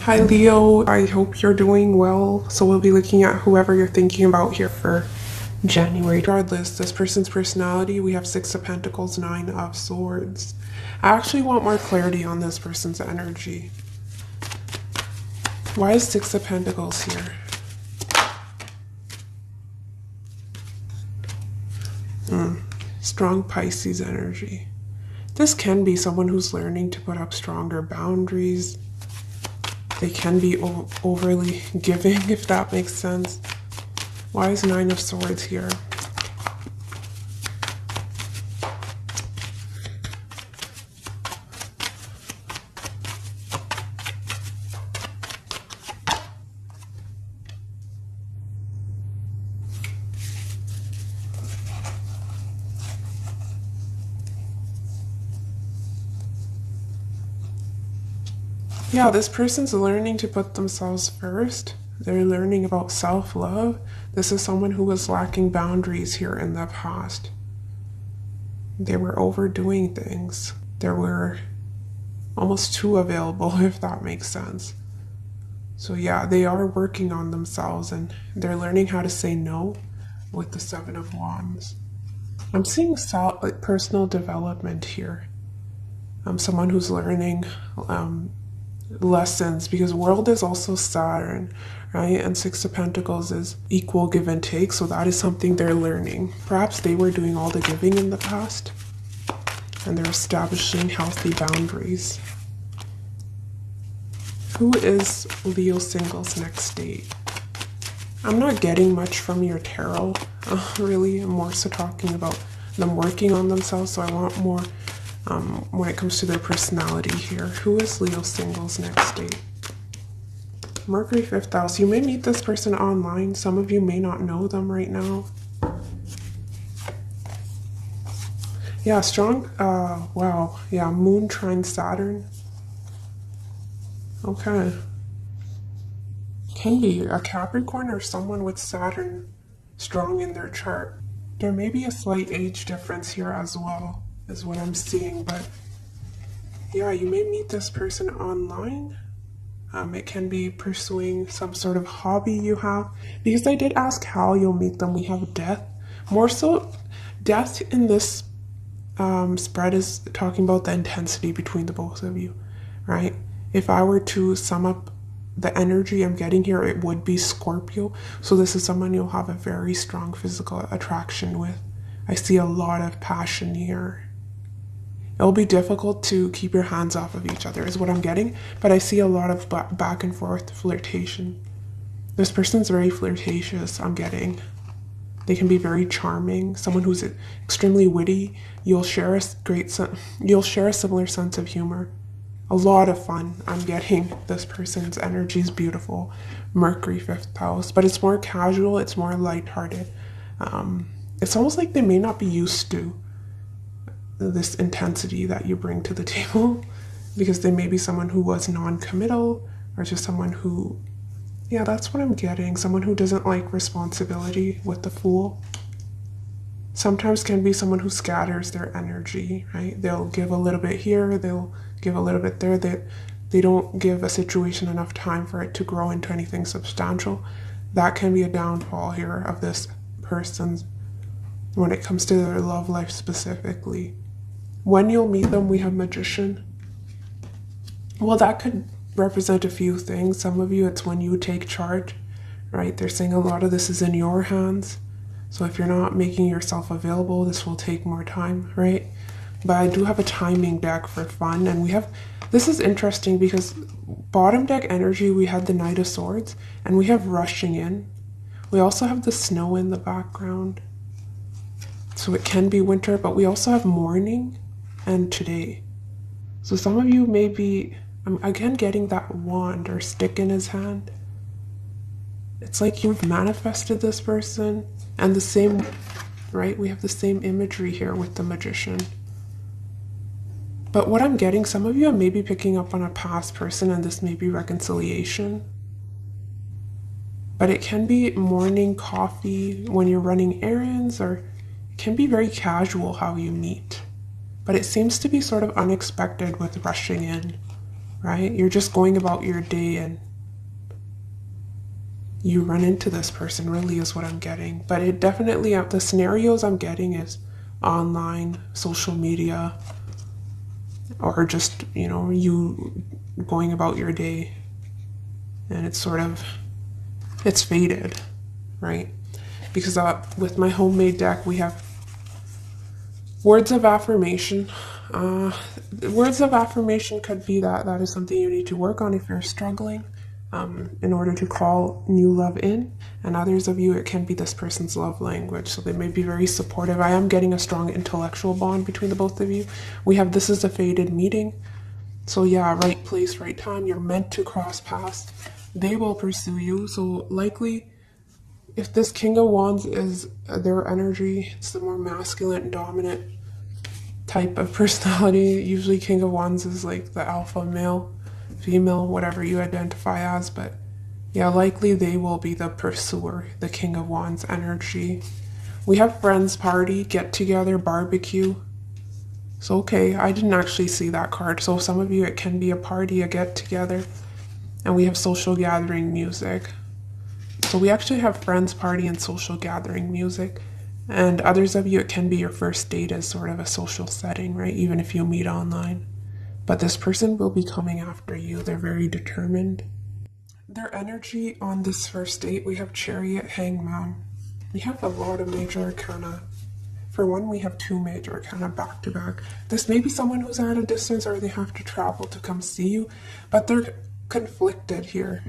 Hi Leo, I hope you're doing well. So we'll be looking at whoever you're thinking about here for January. Regardless, this person's personality, we have Six of Pentacles, Nine of Swords. I actually want more clarity on this person's energy. Why is Six of Pentacles here? Strong Pisces energy. This can be someone who's learning to put up stronger boundaries. They can be overly giving, if that makes sense. Why is Nine of Swords here? Yeah, this person's learning to put themselves first. They're learning about self-love. This is someone who was lacking boundaries here in the past. They were overdoing things. They were almost too available, if that makes sense. So yeah, they are working on themselves and they're learning how to say no with the Seven of Wands. I'm seeing personal development here. I'm someone who's learning lessons, because world is also Saturn, right? And Six of Pentacles is equal give and take, so that is something they're learning. Perhaps they were doing all the giving in the past and they're establishing healthy boundaries. Who is Leo single's next date? I'm not getting much from your tarot, really. I'm more so talking about them working on themselves, so I want more when it comes to their personality here. Who is Leo single's next date? Mercury, 5th house. You may meet this person online. Some of you may not know them right now. Yeah, strong, wow. Yeah, Moon trine Saturn. Okay. Can be a Capricorn or someone with Saturn strong in their chart. There may be a slight age difference here as well, is what I'm seeing, but yeah, you may meet this person online. It can be pursuing some sort of hobby you have, because I did ask how you'll meet them. We have death. More so, death in this spread is talking about the intensity between the both of you, right? If I were to sum up the energy I'm getting here, it would be Scorpio. So this is someone you'll have a very strong physical attraction with. I see a lot of passion here. It'll be difficult to keep your hands off of each other is what I'm getting, but I see a lot of back and forth flirtation. This person's very flirtatious, I'm getting. They can be very charming, someone who's extremely witty. You'll share a similar sense of humor. A lot of fun, I'm getting. This person's energy is beautiful. Mercury, 5th house, but it's more casual, it's more lighthearted. It's almost like they may not be used to this intensity that you bring to the table, because they may be someone who was non-committal, or just someone who, yeah, that's what I'm getting. Someone who doesn't like responsibility with the Fool. Sometimes can be someone who scatters their energy, right? They'll give a little bit here, they'll give a little bit there. They don't give a situation enough time for it to grow into anything substantial. That can be a downfall here of this person when it comes to their love life specifically. When you'll meet them, we have Magician. Well, that could represent a few things. Some of you, it's when you take charge, right? They're saying a lot of this is in your hands. So if you're not making yourself available, this will take more time, right? But I do have a timing deck for fun, and we have, this is interesting because bottom deck energy, we had the Knight of Swords, and we have rushing in. We also have the snow in the background. So it can be winter, but we also have morning and today. So some of you may be, I'm again getting that wand or stick in his hand. It's like you've manifested this person, and the same, right? We have the same imagery here with the Magician. But what I'm getting, some of you may be picking up on a past person, and this may be reconciliation. But it can be morning coffee when you're running errands, or it can be very casual how you meet. But it seems to be sort of unexpected with rushing in, right? You're just going about your day and you run into this person, really is what I'm getting. But it definitely, the scenarios I'm getting is online, social media, or just, you going about your day. And it's sort of, it's faded, right? Because with my homemade deck, we have words of affirmation. Words of affirmation could be that is something you need to work on if you're struggling. In order to call new love in, and others of you, it can be this person's love language, so they may be very supportive. I am getting a strong intellectual bond between the both of you. We have this is a fated meeting, so yeah, right place, right time. You're meant to cross paths. They will pursue you, so likely if this King of Wands is their energy, it's the more masculine, dominant type of personality. Usually King of Wands is like the alpha male, female, whatever you identify as, but yeah, likely they will be the pursuer, the King of Wands energy. We have friends, party, get together, barbecue. So okay, I didn't actually see that card. So some of you, it can be a party, a get together. And we have social gathering music. So we actually have friends, party, and social gathering music. And others of you, it can be your first date as sort of a social setting, right? Even if you meet online. But this person will be coming after you. They're very determined. Their energy on this first date, we have Chariot, Hangman. We have a lot of major arcana. For one, we have 2 major arcana back to back. This may be someone who's at a distance or they have to travel to come see you, but they're conflicted here.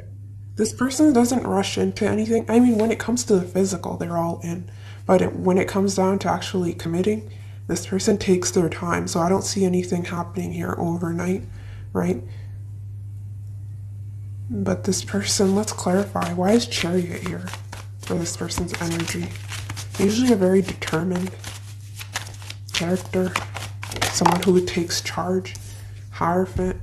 This person doesn't rush into anything. I mean, when it comes to the physical, they're all in. But when it comes down to actually committing, this person takes their time, so I don't see anything happening here overnight, right? But this person, let's clarify, why is Chariot here for this person's energy? Usually a very determined character, someone who takes charge, Hierophant.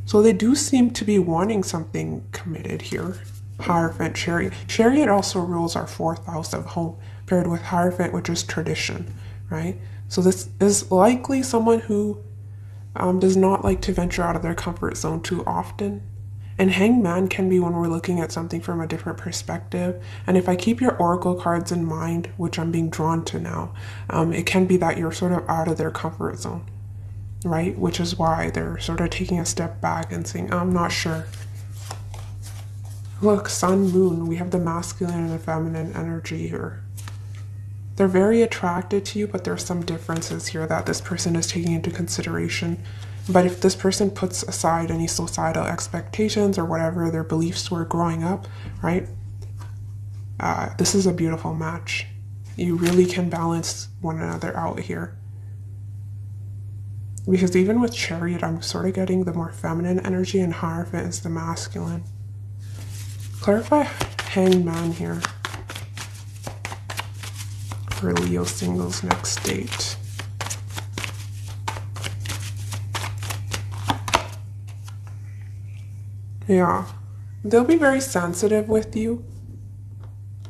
So they do seem to be wanting something committed here. Hierophant, Chariot. Chariot also rules our 4th house of home, paired with Hierophant, which is tradition, right? So this is likely someone who does not like to venture out of their comfort zone too often. And Hangman can be when we're looking at something from a different perspective. And if I keep your oracle cards in mind, which I'm being drawn to now, it can be that you're sort of out of their comfort zone, right? Which is why they're sort of taking a step back and saying, I'm not sure. Look, Sun, Moon, we have the masculine and the feminine energy here. They're very attracted to you, but there's some differences here that this person is taking into consideration. But if this person puts aside any societal expectations or whatever their beliefs were growing up, right? This is a beautiful match. You really can balance one another out here. Because even with Chariot, I'm sort of getting the more feminine energy, and Hierophant is the masculine. Clarify Hangman here for Leo singles next date. Yeah, they'll be very sensitive with you,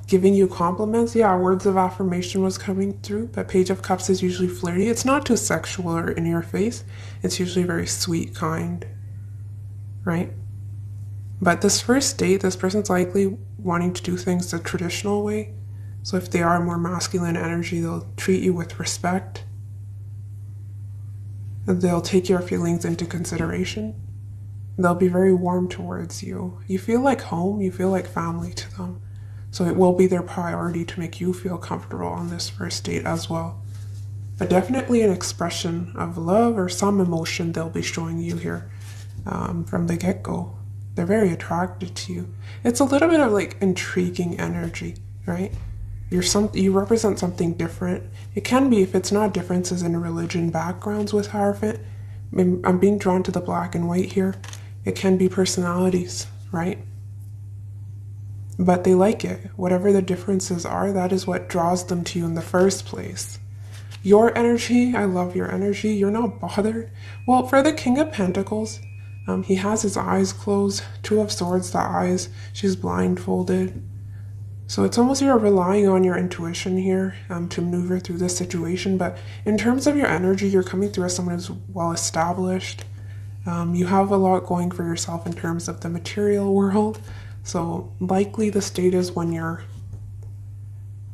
giving you compliments. Yeah, words of affirmation was coming through, but Page of Cups is usually flirty. It's not too sexual or in your face. It's usually very sweet, kind, right? But this first date, this person's likely wanting to do things the traditional way. So if they are more masculine energy, they'll treat you with respect. They'll take your feelings into consideration. They'll be very warm towards you. You feel like home, you feel like family to them. So it will be their priority to make you feel comfortable on this first date as well. But definitely an expression of love or some emotion they'll be showing you here from the get-go. They're very attracted to you. It's a little bit of like intriguing energy, right? You represent something different. It can be, if it's not differences in religion backgrounds with Hierophant. I'm being drawn to the black and white here. It can be personalities, right? But they like it. Whatever the differences are, that is what draws them to you in the first place. Your energy, I love your energy. You're not bothered. Well, for the King of Pentacles, he has his eyes closed. 2 of Swords, the eyes. She's blindfolded. So it's almost you're relying on your intuition here to maneuver through this situation. But in terms of your energy, you're coming through as someone who's well established. You have a lot going for yourself in terms of the material world. So likely the state is when you're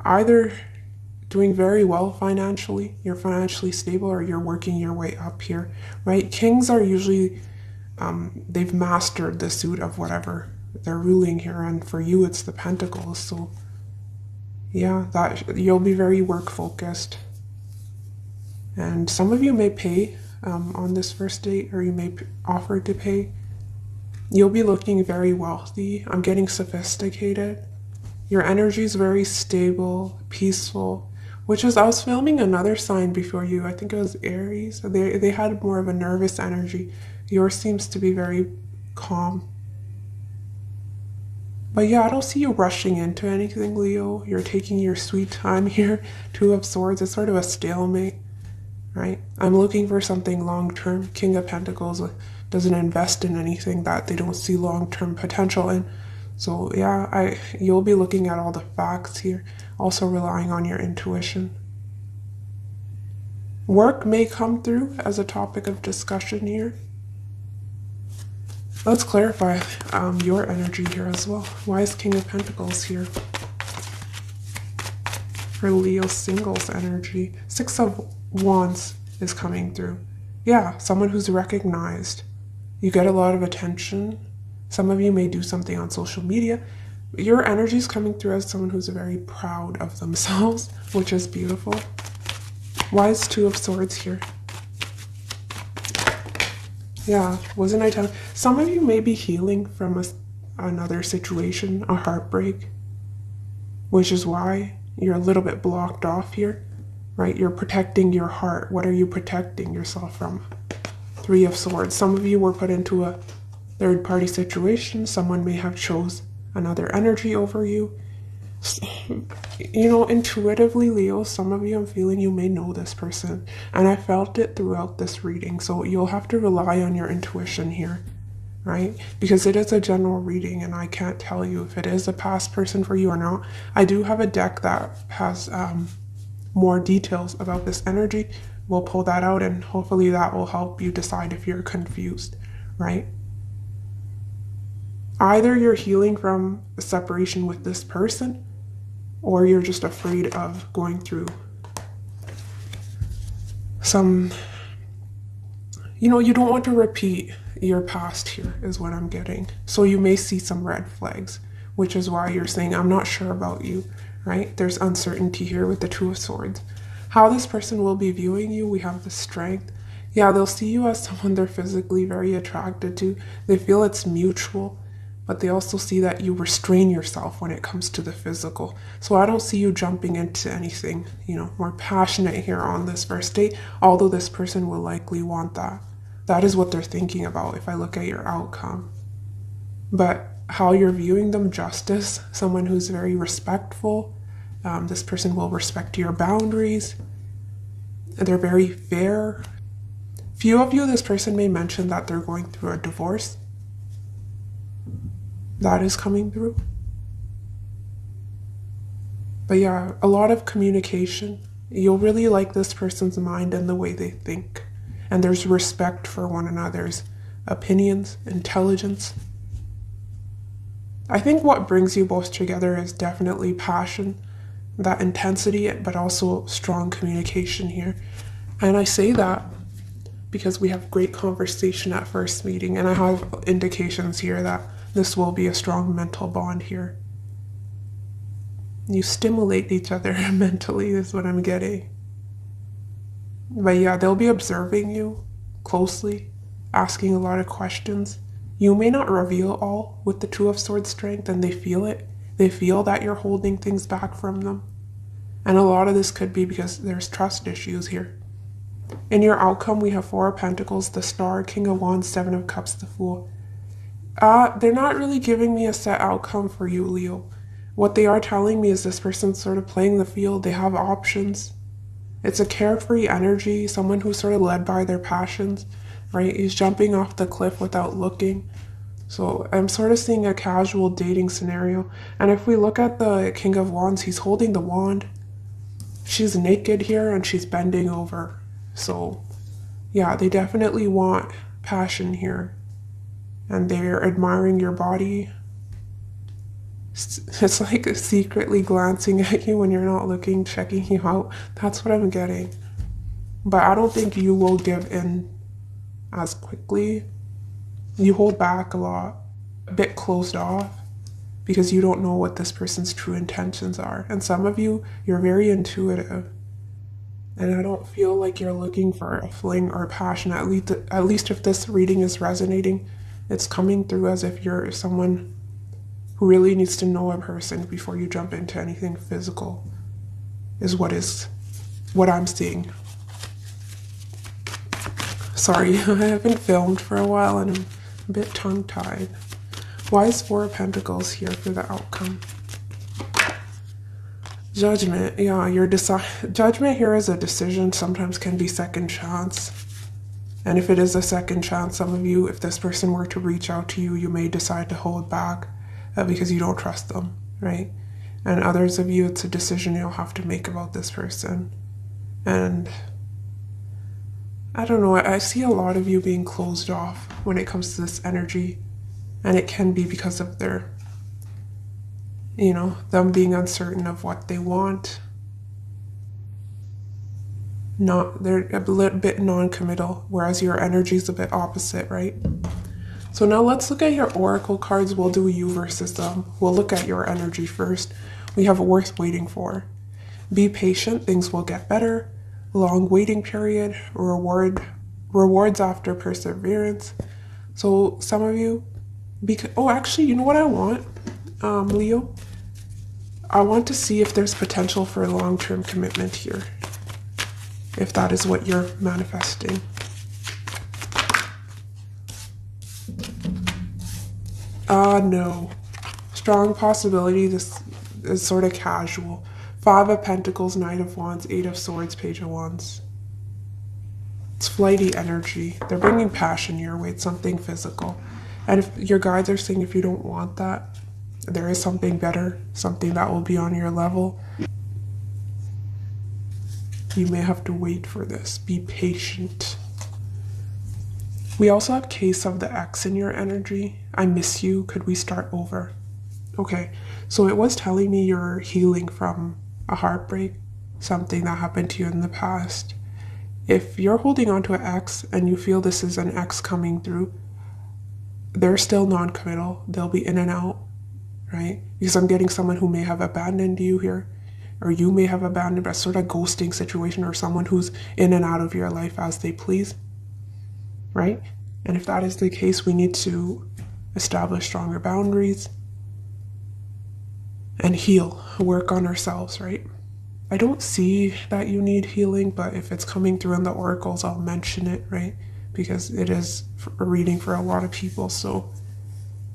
either doing very well financially, you're financially stable, or you're working your way up here, right? Kings are usually, they've mastered the suit of whatever they're ruling here, and for you it's the Pentacles. So yeah, that you'll be very work focused, and some of you may pay on this first date, or you may offer to pay. You'll be looking very wealthy. I'm getting sophisticated. Your energy is very stable, peaceful, which is, I was filming another sign before you, I think it was Aries. They had more of a nervous energy. Yours seems to be very calm. But yeah, I don't see you rushing into anything, Leo. You're taking your sweet time here. Two of Swords, it's sort of a stalemate, right? I'm looking for something long-term. King of Pentacles doesn't invest in anything that they don't see long-term potential in. So yeah, you'll be looking at all the facts here, also relying on your intuition. Work may come through as a topic of discussion here. Let's clarify your energy here as well. Why is King of Pentacles here? For Leo singles energy. Six of Wands is coming through. Yeah, someone who's recognized. You get a lot of attention. Some of you may do something on social media. Your energy is coming through as someone who's very proud of themselves, which is beautiful. Why is Two of Swords here? Yeah, wasn't I telling? Some of you may be healing from another situation, a heartbreak, which is why you're a little bit blocked off here, right? You're protecting your heart. What are you protecting yourself from? Three of Swords. Some of you were put into a third-party situation. Someone may have chose another energy over you. You know, intuitively, Leo, some of you, I'm feeling you may know this person, and I felt it throughout this reading. So you'll have to rely on your intuition here, right? Because it is a general reading, and I can't tell you if it is a past person for you or not. I do have a deck that has more details about this energy. We'll pull that out, and hopefully that will help you decide if you're confused, right? Either you're healing from a separation with this person, or you're just afraid of going through some, you know, you don't want to repeat your past here, is what I'm getting. So you may see some red flags, which is why you're saying, I'm not sure about you, right? There's uncertainty here with the Two of Swords. How this person will be viewing you, we have the Strength. Yeah, they'll see you as someone they're physically very attracted to. They feel it's mutual. But they also see that you restrain yourself when it comes to the physical. So I don't see you jumping into anything, you know, more passionate here on this first date, although this person will likely want that. That is what they're thinking about if I look at your outcome. But how you're viewing them, justice, someone who's very respectful. This person will respect your boundaries. They're very fair. Few of you, this person may mention that they're going through a divorce. That is coming through. But yeah, a lot of communication. You'll really like this person's mind and the way they think. And there's respect for one another's opinions, intelligence. I think what brings you both together is definitely passion, that intensity, but also strong communication here. And I say that because we have great conversation at first meeting, and I have indications here that this will be a strong mental bond here. You stimulate each other mentally is what I'm getting. But yeah, they'll be observing you closely, asking a lot of questions. You may not reveal all with the Two of Swords Strength, and they feel it. They feel that you're holding things back from them. And a lot of this could be because there's trust issues here. In your outcome, we have Four of Pentacles, the Star, King of Wands, Seven of Cups, the Fool. They're not really giving me a set outcome for you, Leo. What they are telling me is this person's sort of playing the field. They have options. It's a carefree energy, someone who's sort of led by their passions, right? He's jumping off the cliff without looking. So I'm sort of seeing a casual dating scenario. And if we look at the King of Wands, he's holding the wand. She's naked here and she's bending over. So yeah, they definitely want passion here. And they're admiring your body. It's like secretly glancing at you when you're not looking, checking you out. That's what I'm getting. But I don't think you will give in as quickly. You hold back a lot, a bit closed off, because you don't know what this person's true intentions are. And some of you, you're very intuitive. And I don't feel like you're looking for a fling or passion. At least if this reading is resonating, it's coming through as if you're someone who really needs to know a person before you jump into anything physical, is what I'm seeing. Sorry, I haven't filmed for a while and I'm a bit tongue-tied. Why is Four of Pentacles here for the outcome? Judgment, yeah, judgment here is a decision, sometimes can be second chance. And if it is a second chance, some of you, if this person were to reach out to you, you may decide to hold back because you don't trust them, right? And others of you, it's a decision you'll have to make about this person. And I don't know, I see a lot of you being closed off when it comes to this energy. And it can be because of their, them being uncertain of what they want. They're a little bit non-committal, whereas your energy is a bit opposite, right? So now let's look at your oracle cards. We'll do you versus them. We'll look at your energy first. We have worth waiting for. Be patient, things will get better. Long waiting period, rewards after perseverance. So some of you, actually, you know what I want, Leo? I want to see if there's potential for a long-term commitment here. If that is what you're manifesting. No. Strong possibility. This is sort of casual. Five of Pentacles, Knight of Wands, Eight of Swords, Page of Wands. It's flighty energy. They're bringing passion your way. It's something physical. And if your guides are saying if you don't want that, there is something better, something that will be on your level. You may have to wait for this. Be patient. We also have case of the X in your energy. I miss you. Could we start over? Okay, so it was telling me you're healing from a heartbreak, something that happened to you in the past. If you're holding on to an X and you feel this is an X coming through, they're still non-committal. They'll be in and out, right? Because I'm getting someone who may have abandoned you here, or you may have abandoned a sort of ghosting situation, or someone who's in and out of your life as they please, right? And if that is the case, we need to establish stronger boundaries and heal, work on ourselves, right? I don't see that you need healing, but if it's coming through in the oracles, I'll mention it, right? Because it is a reading for a lot of people. So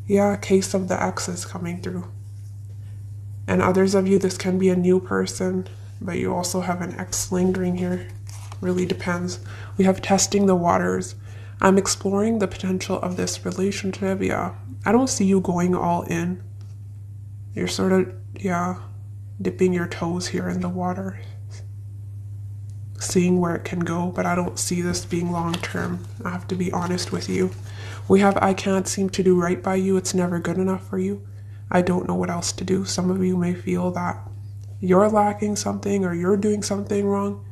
yeah, case of the X is coming through. And others of you, this can be a new person, but you also have an X lingering here. Really depends. We have testing the waters. I'm exploring the potential of this relationship. Yeah, I don't see you going all in. You're sort of, dipping your toes here in the water, seeing where it can go, but I don't see this being long term. I have to be honest with you. We have, I can't seem to do right by you. It's never good enough for you. I don't know what else to do. Some of you may feel that you're lacking something or you're doing something wrong,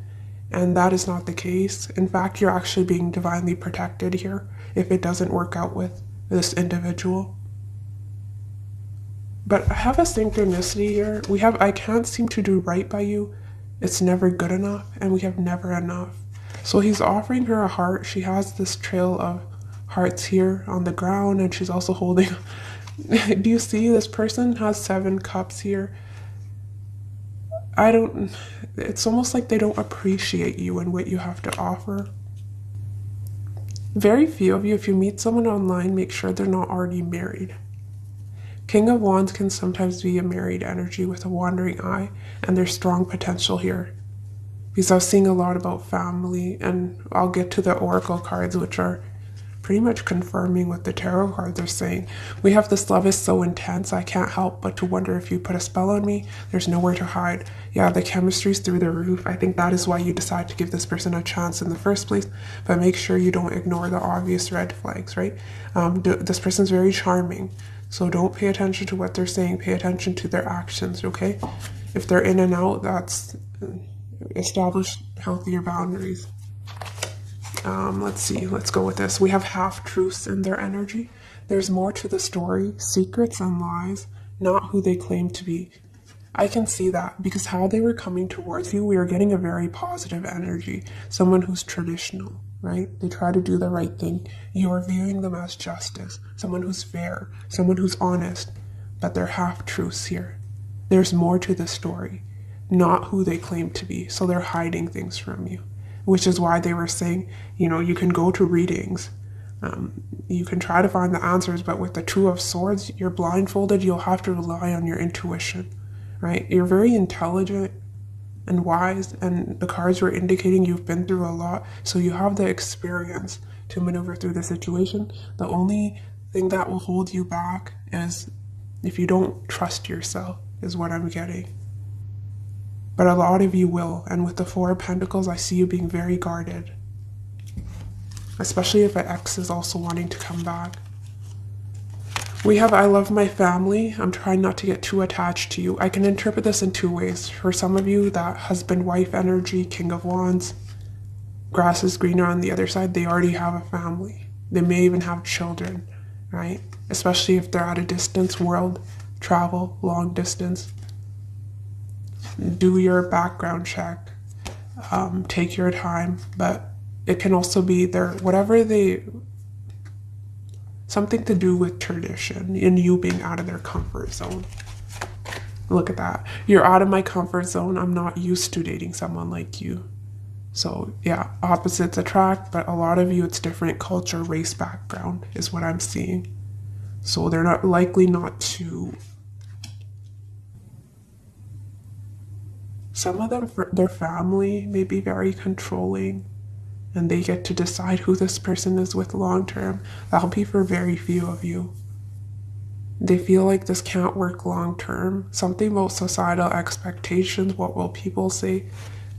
and that is not the case. In fact, you're actually being divinely protected here if it doesn't work out with this individual. But I have a synchronicity here. We have, I can't seem to do right by you. It's never good enough, and we have never enough. So he's offering her a heart. She has this trail of hearts here on the ground, and she's also holding... Do you see this person has 7 cups here? It's almost like they don't appreciate you and what you have to offer. Very few of you, if you meet someone online, make sure they're not already married. King of Wands can sometimes be a married energy with a wandering eye, and there's strong potential here. Because I was seeing a lot about family, and I'll get to the oracle cards, which are pretty much confirming what the tarot cards are saying. We have this love is so intense, I can't help but to wonder if you put a spell on me. There's nowhere to hide. Yeah, the chemistry's through the roof. I think that is why you decide to give this person a chance in the first place. But make sure you don't ignore the obvious red flags, right? This person's very charming. So don't pay attention to what they're saying. Pay attention to their actions, okay? If they're in and out, that's establish healthier boundaries. Let's see. Let's go with this. We have half-truths in their energy. There's more to the story. Secrets and lies, not who they claim to be. I can see that because how they were coming towards you, we are getting a very positive energy. Someone who's traditional, right? They try to do the right thing. You are viewing them as justice. Someone who's fair. Someone who's honest. But they're half-truths here. There's more to the story, not who they claim to be. So they're hiding things from you. Which is why they were saying, you know, you can go to readings. You can try to find the answers, but with the Two of Swords, you're blindfolded. You'll have to rely on your intuition, right? You're very intelligent and wise, and the cards were indicating you've been through a lot, so you have the experience to maneuver through the situation. The only thing that will hold you back is if you don't trust yourself, is what I'm getting. But a lot of you will, and with the Four of Pentacles, I see you being very guarded. Especially if an ex is also wanting to come back. We have I love my family. I'm trying not to get too attached to you. I can interpret this in two ways. For some of you, that husband-wife energy, King of Wands, grass is greener on the other side. They already have a family. They may even have children, right? Especially if they're at a distance, world travel, long distance. Do your background check, take your time, but it can also be something to do with tradition and you being out of their comfort zone. Look at that. You're out of my comfort zone. I'm not used to dating someone like you. So yeah, opposites attract, but a lot of you, it's different culture, race background is what I'm seeing. So they're not likely not to. Some of them, their family may be very controlling and they get to decide who this person is with long term. That'll be for very few of you. They feel like this can't work long term. Something about societal expectations, what will people say?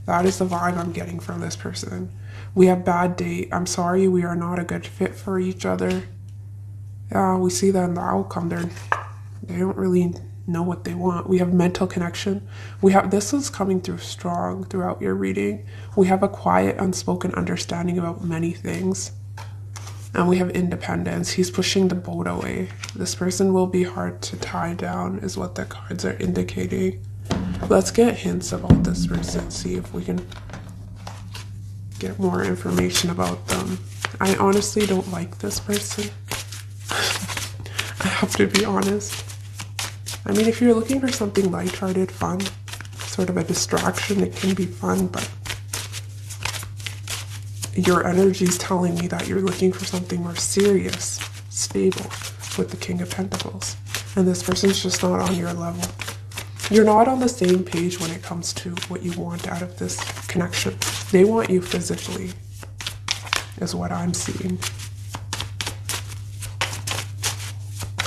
That is the vibe I'm getting from this person. We have bad date. I'm sorry, we are not a good fit for each other. Yeah, we see that in the outcome. They don't really know what they want. We have mental connection. This is coming through strong throughout your reading. We have a quiet, unspoken understanding about many things. And we have independence. He's pushing the boat away. This person will be hard to tie down is what the cards are indicating. Let's get hints about this person. See if we can get more information about them. I honestly don't like this person. I have to be honest. I mean, if you're looking for something lighthearted, fun, sort of a distraction, it can be fun, but your energy is telling me that you're looking for something more serious, stable, with the King of Pentacles. And this person's just not on your level. You're not on the same page when it comes to what you want out of this connection. They want you physically, is what I'm seeing.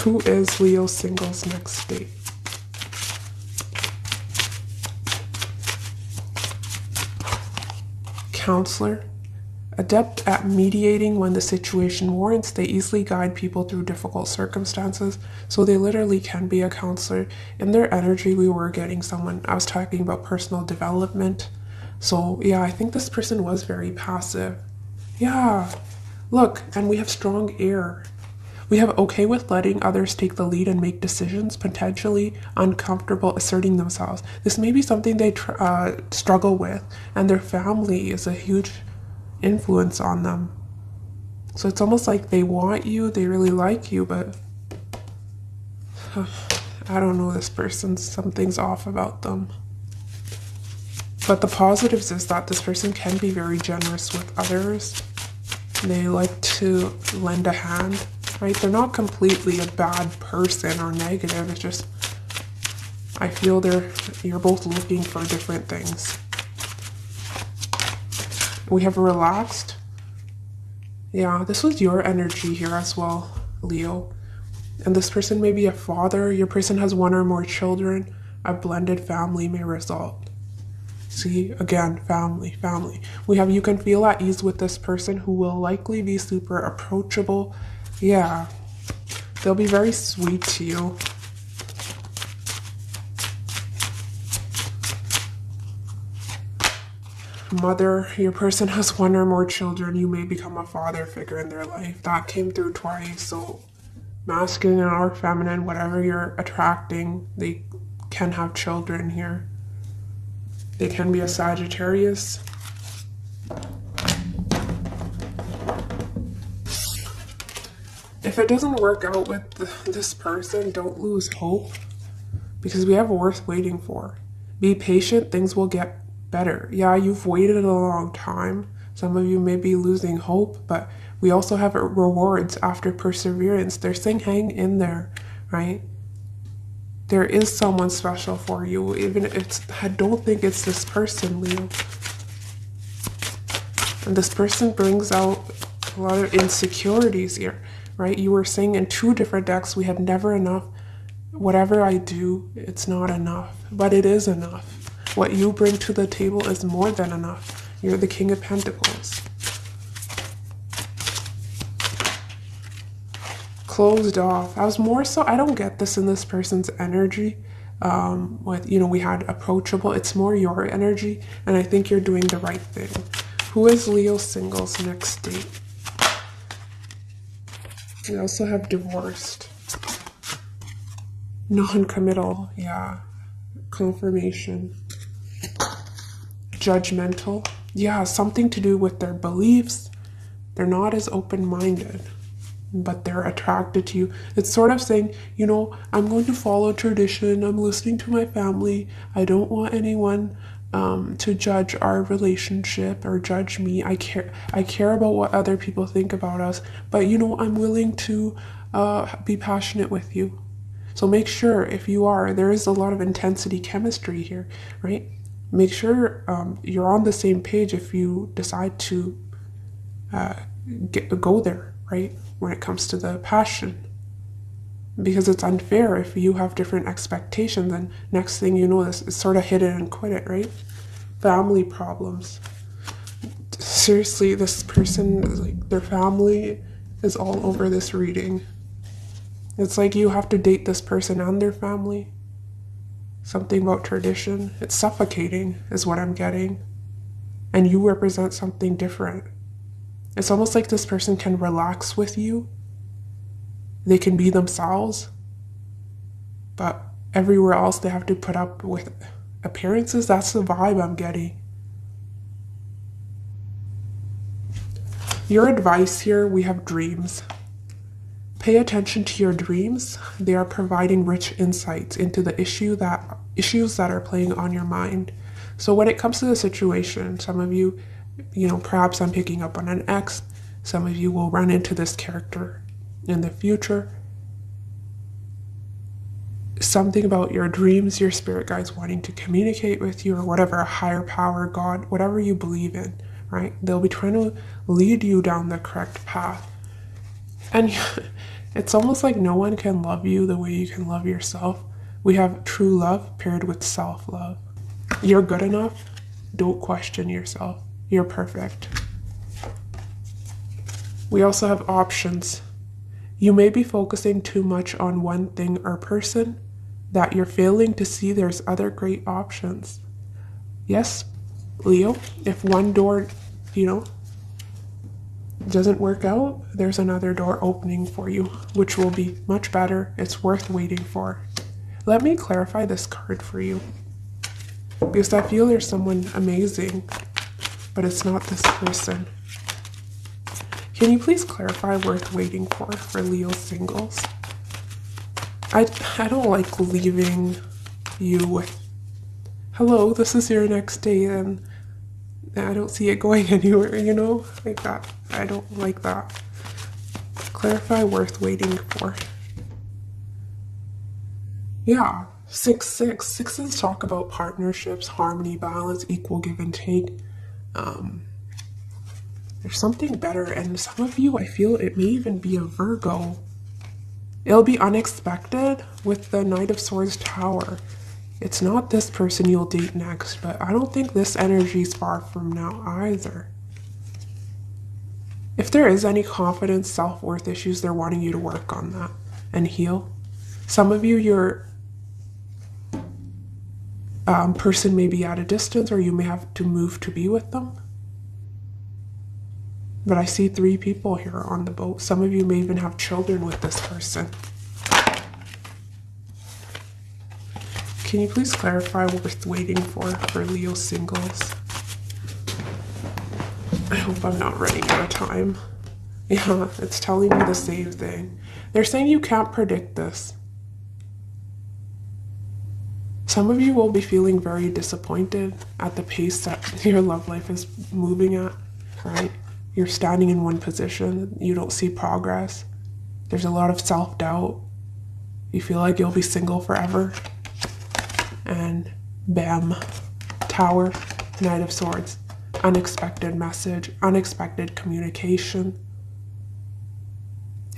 Who is Leo single's next date? Counselor. Adept at mediating when the situation warrants, they easily guide people through difficult circumstances. So they literally can be a counselor. In their energy, we were getting someone, I was talking about personal development. So yeah, I think this person was very passive. Yeah, look, and we have strong air. We have okay with letting others take the lead and make decisions, potentially uncomfortable asserting themselves. This may be something they struggle with, and their family is a huge influence on them. So it's almost like they want you, they really like you, but I don't know this person, something's off about them. But the positives is that this person can be very generous with others. They like to lend a hand, right? They're not completely a bad person or negative. It's just, I feel you're both looking for different things. We have relaxed. Yeah, this was your energy here as well, Leo. And this person may be a father. Your person has one or more children. A blended family may result. See, again, family, family. We have you can feel at ease with this person who will likely be super approachable. Yeah, they'll be very sweet to you. Mother, your person has one or more children. You may become a father figure in their life. That came through twice. So masculine or feminine, whatever you're attracting, they can have children here. They can be a Sagittarius. If it doesn't work out with this person, don't lose hope, because we have worth waiting for. Be patient, things will get better. Yeah, you've waited a long time. Some of you may be losing hope, but we also have rewards after perseverance. They're saying hang in there, right? There is someone special for you, even if I don't think it's this person, Leo. And this person brings out a lot of insecurities here, right? You were saying in 2 different decks, we had never enough. Whatever I do, it's not enough, but it is enough. What you bring to the table is more than enough. You're the King of Pentacles. Closed off. I was more so, I don't get this in this person's energy. With, we had approachable. It's more your energy, and I think you're doing the right thing. Who is Leo singles next date? We also have divorced. Non-committal, yeah. Confirmation. Judgmental. Yeah, something to do with their beliefs. They're not as open-minded, but they're attracted to you. It's sort of saying, I'm going to follow tradition. I'm listening to my family. I don't want anyone to judge our relationship or judge me. I care about what other people think about us, but I'm willing to be passionate with you. So make sure, if you are, there is a lot of intensity chemistry here, right? Make sure you're on the same page if you decide to go there, right? When it comes to the passion. Because it's unfair if you have different expectations, and next thing you know, this is sort of hit it and quit it, right? Family problems. Seriously, this person, their family is all over this reading. It's like you have to date this person and their family. Something about tradition. It's suffocating, is what I'm getting. And you represent something different. It's almost like this person can relax with you. They can be themselves. But everywhere else they have to put up with appearances. That's the vibe I'm getting. Your advice here, we have dreams. Pay attention to your dreams. They are providing rich insights into the issues that are playing on your mind. So when it comes to the situation, some of you, perhaps I'm picking up on an ex. Some of you will run into this character in the future. Something about your dreams, your spirit guides wanting to communicate with you, or whatever, a higher power, God, whatever you believe in, right? They'll be trying to lead you down the correct path. And it's almost like no one can love you the way you can love yourself. We have true love paired with self-love. You're good enough. Don't question yourself. You're perfect. We also have options. You may be focusing too much on one thing or person that you're failing to see there's other great options. Yes, Leo, if one door, doesn't work out, there's another door opening for you, which will be much better. It's worth waiting for. Let me clarify this card for you, because I feel there's someone amazing, but it's not this person. Can you please clarify worth waiting for Leo singles? I don't like leaving you with, hello, this is your next date, and I don't see it going anywhere, like that. I don't like that. Clarify worth waiting for. Yeah, 6-6. Sixes talk about partnerships, harmony, balance, equal give and take. There's something better, and some of you, I feel it may even be a Virgo. It'll be unexpected with the Knight of Swords Tower. It's not this person you'll date next, but I don't think this energy is far from now either. If there is any confidence, self-worth issues, they're wanting you to work on that and heal. Some of you, your person may be at a distance, or you may have to move to be with them. But I see 3 people here on the boat. Some of you may even have children with this person. Can you please clarify worth waiting for Leo singles? I hope I'm not running out of time. Yeah, it's telling me the same thing. They're saying you can't predict this. Some of you will be feeling very disappointed at the pace that your love life is moving at, right? You're standing in one position. You don't see progress. There's a lot of self-doubt. You feel like you'll be single forever. And bam, Tower, Knight of Swords, unexpected message, unexpected communication.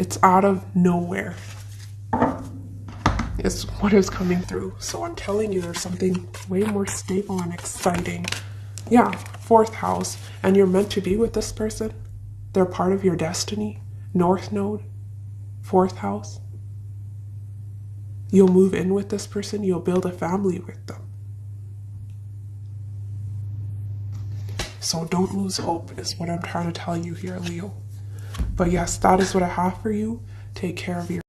It's out of nowhere is what is coming through. So I'm telling you, there's something way more stable and exciting. Yeah, 4th house, and you're meant to be with this person. They're part of your destiny. North node, 4th house. You'll move in with this person. You'll build a family with them. So don't lose hope is what I'm trying to tell you here, Leo. But yes, that is what I have for you. Take care of your